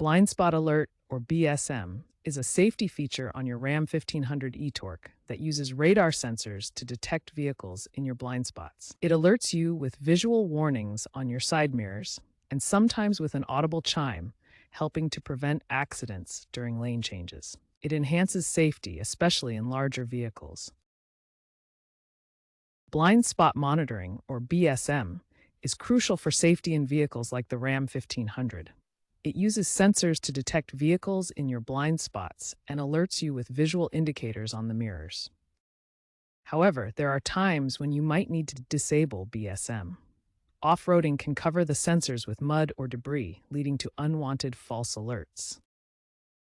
Blind Spot Alert, or BSM, is a safety feature on your Ram 1500 eTorque that uses radar sensors to detect vehicles in your blind spots. It alerts you with visual warnings on your side mirrors and sometimes with an audible chime, helping to prevent accidents during lane changes. It enhances safety, especially in larger vehicles. Blind spot monitoring, or BSM, is crucial for safety in vehicles like the Ram 1500. It uses sensors to detect vehicles in your blind spots and alerts you with visual indicators on the mirrors. However, there are times when you might need to disable BSM. Off-roading can cover the sensors with mud or debris, leading to unwanted false alerts.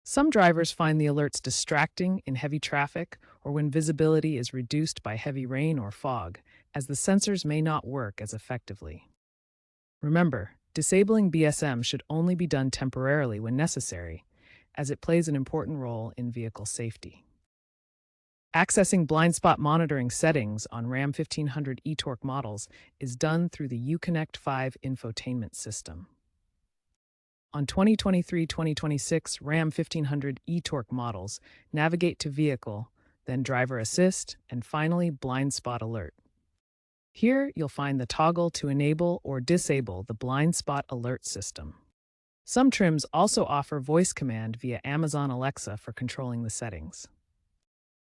Some drivers find the alerts distracting in heavy traffic or when visibility is reduced by heavy rain or fog, as the sensors may not work as effectively. Remember, disabling BSM should only be done temporarily when necessary, as it plays an important role in vehicle safety. Accessing blind spot monitoring settings on Ram 1500 eTorque models is done through the Uconnect 5 infotainment system. On 2023-2026 Ram 1500 eTorque models, navigate to Vehicle, then Driver Assist, and finally Blind Spot Alert. Here, you'll find the toggle to enable or disable the blind spot alert system. Some trims also offer voice command via Amazon Alexa for controlling the settings.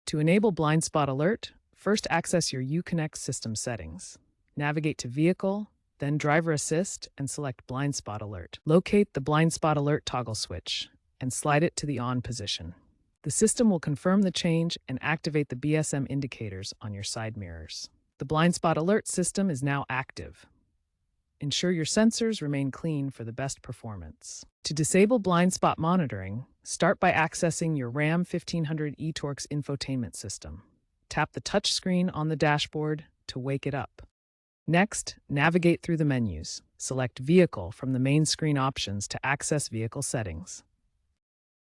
To enable blind spot alert, first access your Uconnect system settings. Navigate to Vehicle, then Driver Assist, and select Blind Spot Alert. Locate the Blind Spot Alert toggle switch and slide it to the on position. The system will confirm the change and activate the BSM indicators on your side mirrors. The Blind Spot Alert system is now active. Ensure your sensors remain clean for the best performance. To disable blind spot monitoring, start by accessing your Ram 1500 eTorque's infotainment system. Tap the touch screen on the dashboard to wake it up. Next, navigate through the menus. Select Vehicle from the main screen options to access vehicle settings.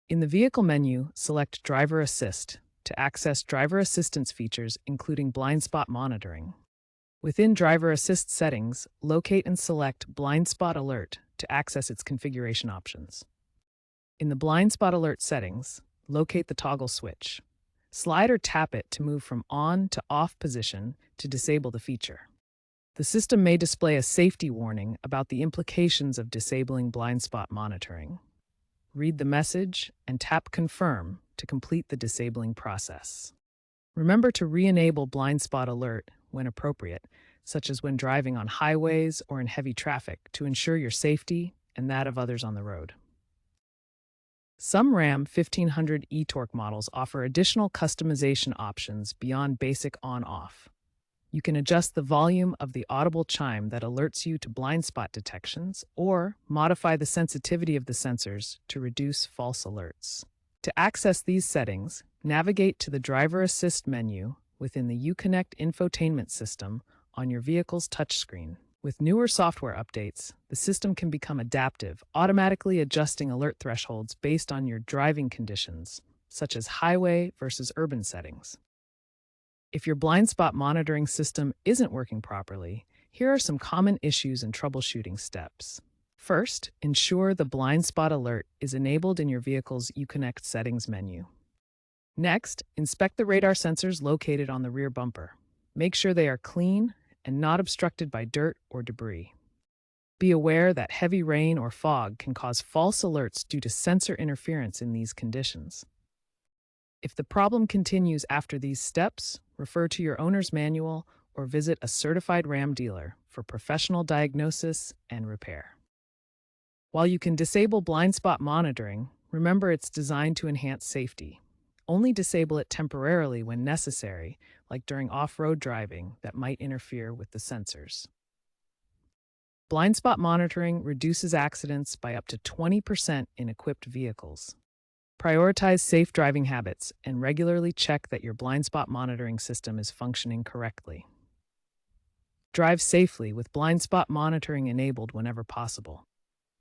In the Vehicle menu, select Driver Assist to access driver assistance features including blind spot monitoring. Within Driver Assist settings, locate and select Blind Spot Alert to access its configuration options. In the Blind Spot Alert settings, locate the toggle switch. Slide or tap it to move from on to off position to disable the feature. The system may display a safety warning about the implications of disabling blind spot monitoring. Read the message and tap Confirm to complete the disabling process. Remember to re-enable Blind Spot Alert when appropriate, such as when driving on highways or in heavy traffic, to ensure your safety and that of others on the road. Some Ram 1500 eTorque models offer additional customization options beyond basic on-off. You can adjust the volume of the audible chime that alerts you to blind spot detections, or modify the sensitivity of the sensors to reduce false alerts. To access these settings, navigate to the Driver Assist menu within the Uconnect infotainment system on your vehicle's touchscreen. With newer software updates, the system can become adaptive, automatically adjusting alert thresholds based on your driving conditions, such as highway versus urban settings. If your blind spot monitoring system isn't working properly, here are some common issues and troubleshooting steps. First, ensure the blind spot alert is enabled in your vehicle's Uconnect settings menu. Next, inspect the radar sensors located on the rear bumper. Make sure they are clean and not obstructed by dirt or debris. Be aware that heavy rain or fog can cause false alerts due to sensor interference in these conditions. If the problem continues after these steps, refer to your owner's manual or visit a certified Ram dealer for professional diagnosis and repair. While you can disable blind spot monitoring, remember it's designed to enhance safety. Only disable it temporarily when necessary, like during off-road driving that might interfere with the sensors. Blind spot monitoring reduces accidents by up to 20% in equipped vehicles. Prioritize safe driving habits and regularly check that your blind spot monitoring system is functioning correctly. Drive safely with blind spot monitoring enabled whenever possible.